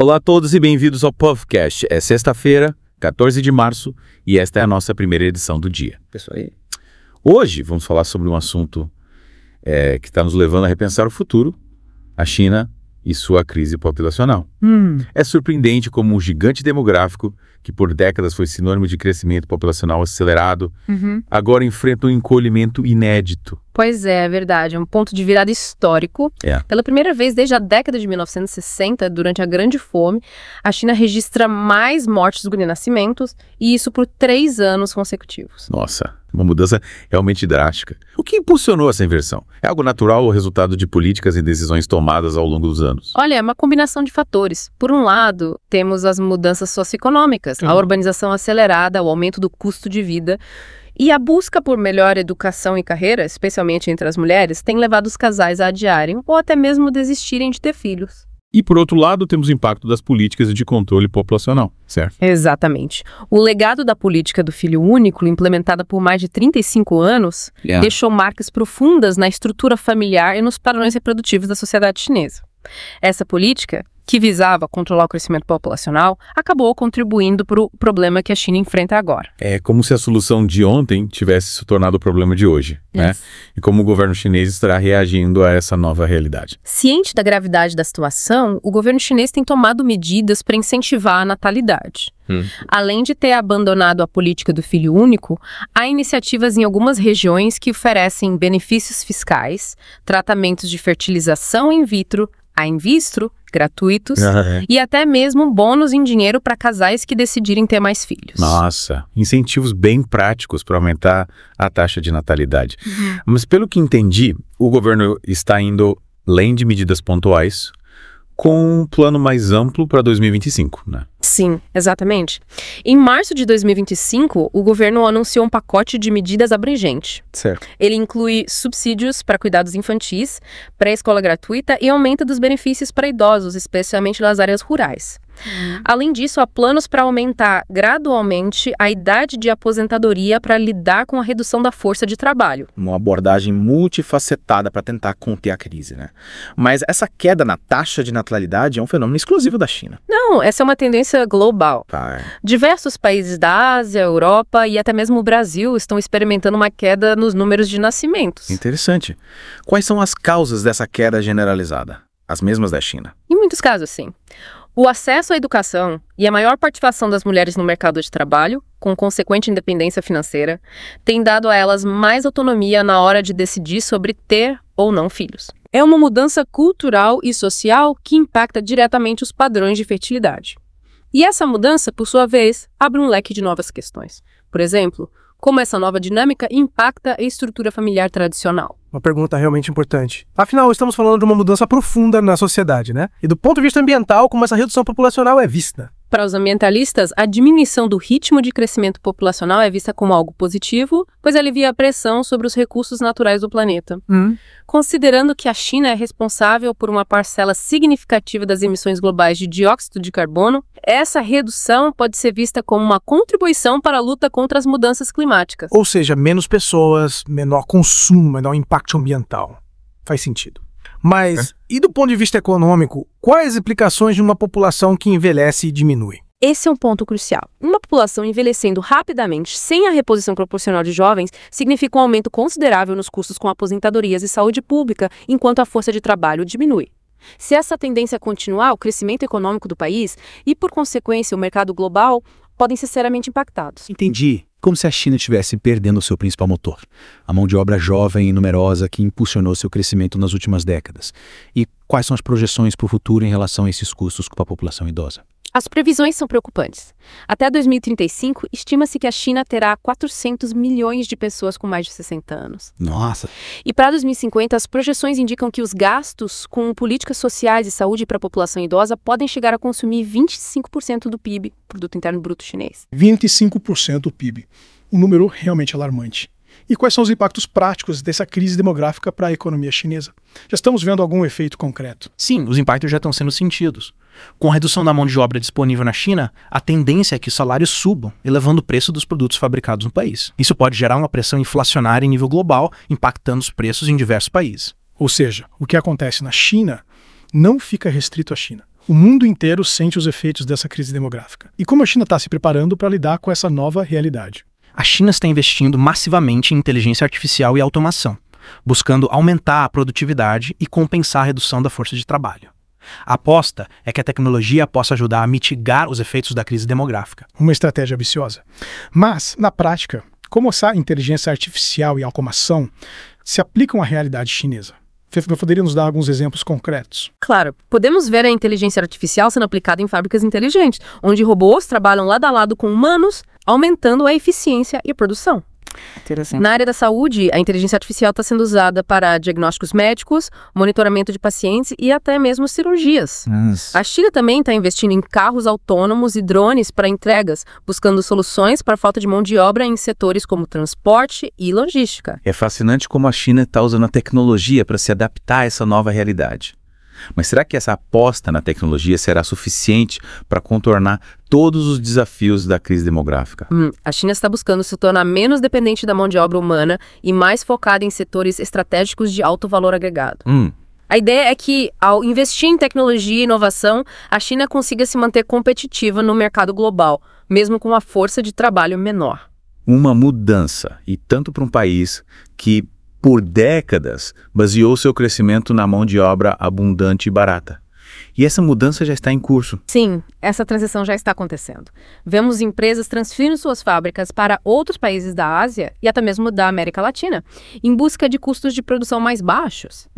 Olá a todos e bem-vindos ao podcast. É sexta-feira, 14 de março, e esta é a nossa primeira edição do dia. Pessoal aí. Hoje vamos falar sobre um assunto que está nos levando a repensar o futuro, a China e sua crise populacional. É surpreendente como um gigante demográfico, que por décadas foi sinônimo de crescimento populacional acelerado, agora enfrenta um encolhimento inédito. Pois é verdade. É um ponto de virada histórico. Pela primeira vez desde a década de 1960, durante a Grande Fome, a China registra mais mortes do que nascimentos, e isso por 3 anos consecutivos. Nossa, uma mudança realmente drástica. O que impulsionou essa inversão? É algo natural ou resultado de políticas e decisões tomadas ao longo dos anos? Olha, é uma combinação de fatores. Por um lado, temos as mudanças socioeconômicas, a urbanização acelerada, o aumento do custo de vida. E a busca por melhor educação e carreira, especialmente entre as mulheres, tem levado os casais a adiarem ou até mesmo desistirem de ter filhos. E, por outro lado, temos o impacto das políticas de controle populacional, certo? Exatamente. O legado da política do filho único, implementada por mais de 35 anos, deixou marcas profundas na estrutura familiar e nos padrões reprodutivos da sociedade chinesa. Essa política, que visava controlar o crescimento populacional, acabou contribuindo para o problema que a China enfrenta agora. É como se a solução de ontem tivesse se tornado o problema de hoje, né? E como o governo chinês estará reagindo a essa nova realidade. Ciente da gravidade da situação, o governo chinês tem tomado medidas para incentivar a natalidade. Além de ter abandonado a política do filho único, há iniciativas em algumas regiões que oferecem benefícios fiscais, tratamentos de fertilização in vitro, in vitro, gratuitos, e até mesmo bônus em dinheiro para casais que decidirem ter mais filhos. Nossa, incentivos bem práticos para aumentar a taxa de natalidade. Mas pelo que entendi, o governo está indo além de medidas pontuais, com um plano mais amplo para 2025, né? Sim, exatamente. Em março de 2025, o governo anunciou um pacote de medidas abrangente. Certo. Ele inclui subsídios para cuidados infantis, pré-escola gratuita e aumento dos benefícios para idosos, especialmente nas áreas rurais. Além disso, há planos para aumentar gradualmente a idade de aposentadoria para lidar com a redução da força de trabalho. Uma abordagem multifacetada para tentar conter a crise, né? Mas essa queda na taxa de natalidade é um fenômeno exclusivo da China. Não, essa é uma tendência global. Diversos países da Ásia, Europa e até mesmo o Brasil estão experimentando uma queda nos números de nascimentos. Interessante. Quais são as causas dessa queda generalizada? As mesmas da China? Em muitos casos, sim. O acesso à educação e a maior participação das mulheres no mercado de trabalho, com consequente independência financeira, tem dado a elas mais autonomia na hora de decidir sobre ter ou não filhos. É uma mudança cultural e social que impacta diretamente os padrões de fertilidade. E essa mudança, por sua vez, abre um leque de novas questões. Por exemplo, como essa nova dinâmica impacta a estrutura familiar tradicional. Uma pergunta realmente importante. Afinal, estamos falando de uma mudança profunda na sociedade, né? E do ponto de vista ambiental, como essa redução populacional é vista? Para os ambientalistas, a diminuição do ritmo de crescimento populacional é vista como algo positivo, pois alivia a pressão sobre os recursos naturais do planeta. Considerando que a China é responsável por uma parcela significativa das emissões globais de dióxido de carbono, essa redução pode ser vista como uma contribuição para a luta contra as mudanças climáticas. Ou seja, menos pessoas, menor consumo, menor impacto ambiental. Faz sentido. Mas, e do ponto de vista econômico, quais as implicações de uma população que envelhece e diminui? Esse é um ponto crucial. Uma população envelhecendo rapidamente, sem a reposição proporcional de jovens, significa um aumento considerável nos custos com aposentadorias e saúde pública, enquanto a força de trabalho diminui. Se essa tendência continuar, o crescimento econômico do país e, por consequência, o mercado global podem ser seriamente impactados. Entendi. Como se a China estivesse perdendo o seu principal motor, a mão de obra jovem e numerosa que impulsionou seu crescimento nas últimas décadas. E quais são as projeções para o futuro em relação a esses custos com a população idosa? As previsões são preocupantes. Até 2035, estima-se que a China terá 400 milhões de pessoas com mais de 60 anos. Nossa! E para 2050, as projeções indicam que os gastos com políticas sociais e saúde para a população idosa podem chegar a consumir 25% do PIB, Produto Interno Bruto chinês. 25% do PIB. Um número realmente alarmante. E quais são os impactos práticos dessa crise demográfica para a economia chinesa? Já estamos vendo algum efeito concreto? Sim, os impactos já estão sendo sentidos. Com a redução da mão de obra disponível na China, a tendência é que os salários subam, elevando o preço dos produtos fabricados no país. Isso pode gerar uma pressão inflacionária em nível global, impactando os preços em diversos países. Ou seja, o que acontece na China não fica restrito à China. O mundo inteiro sente os efeitos dessa crise demográfica. E como a China está se preparando para lidar com essa nova realidade? A China está investindo massivamente em inteligência artificial e automação, buscando aumentar a produtividade e compensar a redução da força de trabalho. A aposta é que a tecnologia possa ajudar a mitigar os efeitos da crise demográfica. Uma estratégia ambiciosa. Mas, na prática, como essa inteligência artificial e automação se aplicam à realidade chinesa? Poderia nos dar alguns exemplos concretos? Claro, podemos ver a inteligência artificial sendo aplicada em fábricas inteligentes, onde robôs trabalham lado a lado com humanos, aumentando a eficiência e a produção. Interessante. Na área da saúde, a inteligência artificial está sendo usada para diagnósticos médicos, monitoramento de pacientes e até mesmo cirurgias. A China também está investindo em carros autônomos e drones para entregas, buscando soluções para a falta de mão de obra em setores como transporte e logística. É fascinante como a China está usando a tecnologia para se adaptar a essa nova realidade. Mas será que essa aposta na tecnologia será suficiente para contornar todos os desafios da crise demográfica? A China está buscando se tornar menos dependente da mão de obra humana e mais focada em setores estratégicos de alto valor agregado. A ideia é que, ao investir em tecnologia e inovação, a China consiga se manter competitiva no mercado global, mesmo com uma força de trabalho menor. Uma mudança, e tanto para um país que, por décadas, baseou seu crescimento na mão de obra abundante e barata. E essa mudança já está em curso. Sim, essa transição já está acontecendo. Vemos empresas transferindo suas fábricas para outros países da Ásia e até mesmo da América Latina, em busca de custos de produção mais baixos.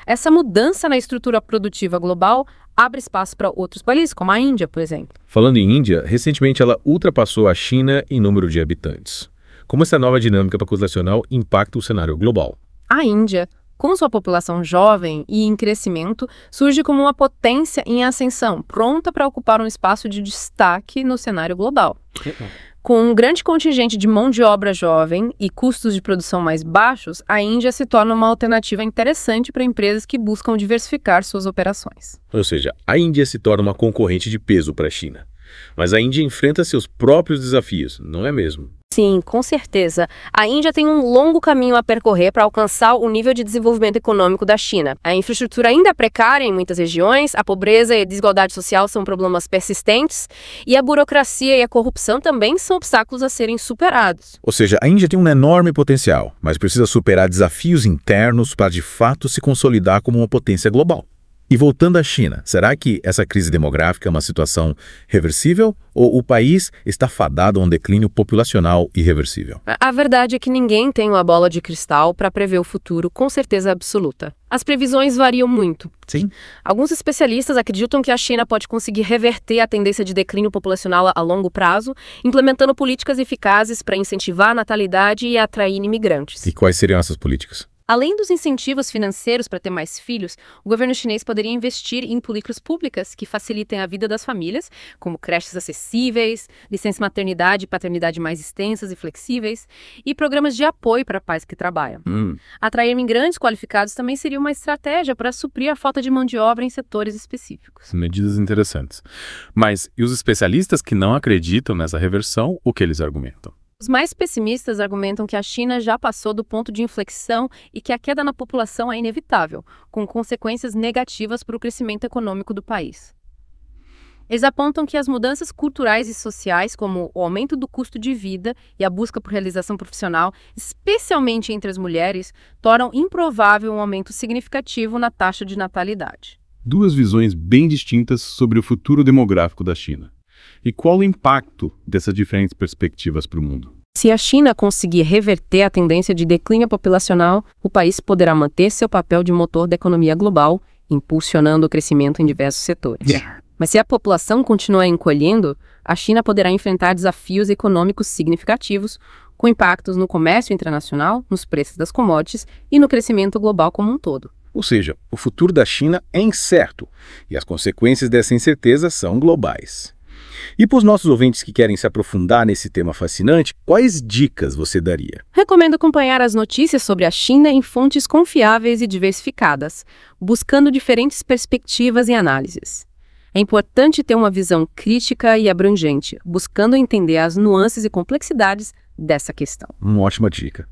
Essa mudança na estrutura produtiva global abre espaço para outros países, como a Índia, por exemplo. Falando em Índia, recentemente ela ultrapassou a China em número de habitantes. Como essa nova dinâmica populacional impacta o cenário global? A Índia, com sua população jovem e em crescimento, surge como uma potência em ascensão, pronta para ocupar um espaço de destaque no cenário global. Com um grande contingente de mão de obra jovem e custos de produção mais baixos, a Índia se torna uma alternativa interessante para empresas que buscam diversificar suas operações. Ou seja, a Índia se torna uma concorrente de peso para a China. Mas a Índia enfrenta seus próprios desafios, não é mesmo? Sim, com certeza. A Índia tem um longo caminho a percorrer para alcançar o nível de desenvolvimento econômico da China. A infraestrutura ainda é precária em muitas regiões, a pobreza e a desigualdade social são problemas persistentes, e a burocracia e a corrupção também são obstáculos a serem superados. Ou seja, a Índia tem um enorme potencial, mas precisa superar desafios internos para de fato se consolidar como uma potência global. E voltando à China, será que essa crise demográfica é uma situação reversível ou o país está fadado a um declínio populacional irreversível? A verdade é que ninguém tem uma bola de cristal para prever o futuro com certeza absoluta. As previsões variam muito. Sim. Alguns especialistas acreditam que a China pode conseguir reverter a tendência de declínio populacional a longo prazo, implementando políticas eficazes para incentivar a natalidade e atrair imigrantes. E quais seriam essas políticas? Além dos incentivos financeiros para ter mais filhos, o governo chinês poderia investir em políticas públicas que facilitem a vida das famílias, como creches acessíveis, licença maternidade e paternidade mais extensas e flexíveis, e programas de apoio para pais que trabalham. Atrair imigrantes qualificados também seria uma estratégia para suprir a falta de mão de obra em setores específicos. Medidas interessantes. Mas e os especialistas que não acreditam nessa reversão, o que eles argumentam? Os mais pessimistas argumentam que a China já passou do ponto de inflexão e que a queda na população é inevitável, com consequências negativas para o crescimento econômico do país. Eles apontam que as mudanças culturais e sociais, como o aumento do custo de vida e a busca por realização profissional, especialmente entre as mulheres, tornam improvável um aumento significativo na taxa de natalidade. Duas visões bem distintas sobre o futuro demográfico da China. E qual o impacto dessas diferentes perspectivas para o mundo? Se a China conseguir reverter a tendência de declínio populacional, o país poderá manter seu papel de motor da economia global, impulsionando o crescimento em diversos setores. Mas se a população continuar encolhendo, a China poderá enfrentar desafios econômicos significativos, com impactos no comércio internacional, nos preços das commodities e no crescimento global como um todo. Ou seja, o futuro da China é incerto e as consequências dessa incerteza são globais. E para os nossos ouvintes que querem se aprofundar nesse tema fascinante, quais dicas você daria? Recomendo acompanhar as notícias sobre a China em fontes confiáveis e diversificadas, buscando diferentes perspectivas e análises. É importante ter uma visão crítica e abrangente, buscando entender as nuances e complexidades dessa questão. Uma ótima dica.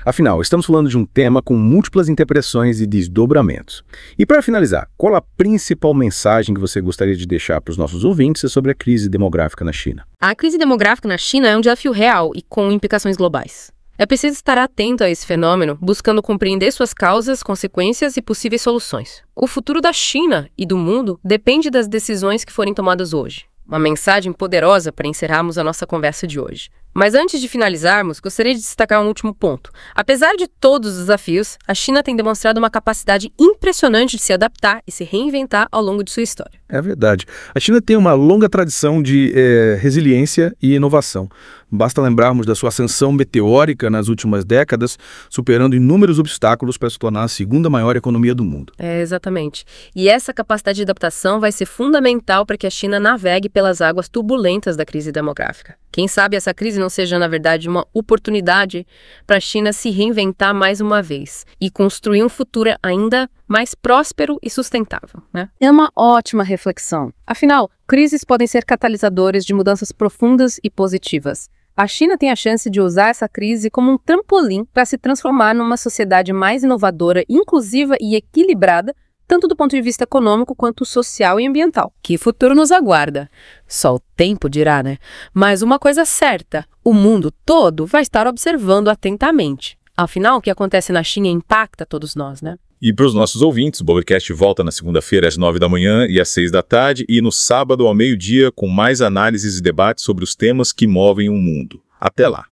Afinal, estamos falando de um tema com múltiplas interpretações e desdobramentos. E para finalizar, qual a principal mensagem que você gostaria de deixar para os nossos ouvintes sobre a crise demográfica na China? A crise demográfica na China é um desafio real e com implicações globais. É preciso estar atento a esse fenômeno, buscando compreender suas causas, consequências e possíveis soluções. O futuro da China e do mundo depende das decisões que forem tomadas hoje. Uma mensagem poderosa para encerrarmos a nossa conversa de hoje. Mas antes de finalizarmos, gostaria de destacar um último ponto. Apesar de todos os desafios, a China tem demonstrado uma capacidade impressionante de se adaptar e se reinventar ao longo de sua história. É verdade. A China tem uma longa tradição de resiliência e inovação. Basta lembrarmos da sua ascensão meteórica nas últimas décadas, superando inúmeros obstáculos para se tornar a segunda maior economia do mundo. Exatamente. E essa capacidade de adaptação vai ser fundamental para que a China navegue pelas águas turbulentas da crise demográfica. Quem sabe essa crise não seja, na verdade, uma oportunidade para a China se reinventar mais uma vez e construir um futuro ainda mais próspero e sustentável, né? É uma ótima reflexão. Afinal, crises podem ser catalisadores de mudanças profundas e positivas. A China tem a chance de usar essa crise como um trampolim para se transformar numa sociedade mais inovadora, inclusiva e equilibrada, tanto do ponto de vista econômico quanto social e ambiental. Que futuro nos aguarda? Só o tempo dirá, né? Mas uma coisa certa, o mundo todo vai estar observando atentamente. Afinal, o que acontece na China impacta todos nós, né? E para os nossos ouvintes, o Bubblecast volta na segunda-feira às 9 da manhã e às 6 da tarde e no sábado ao meio-dia com mais análises e debates sobre os temas que movem o mundo. Até lá!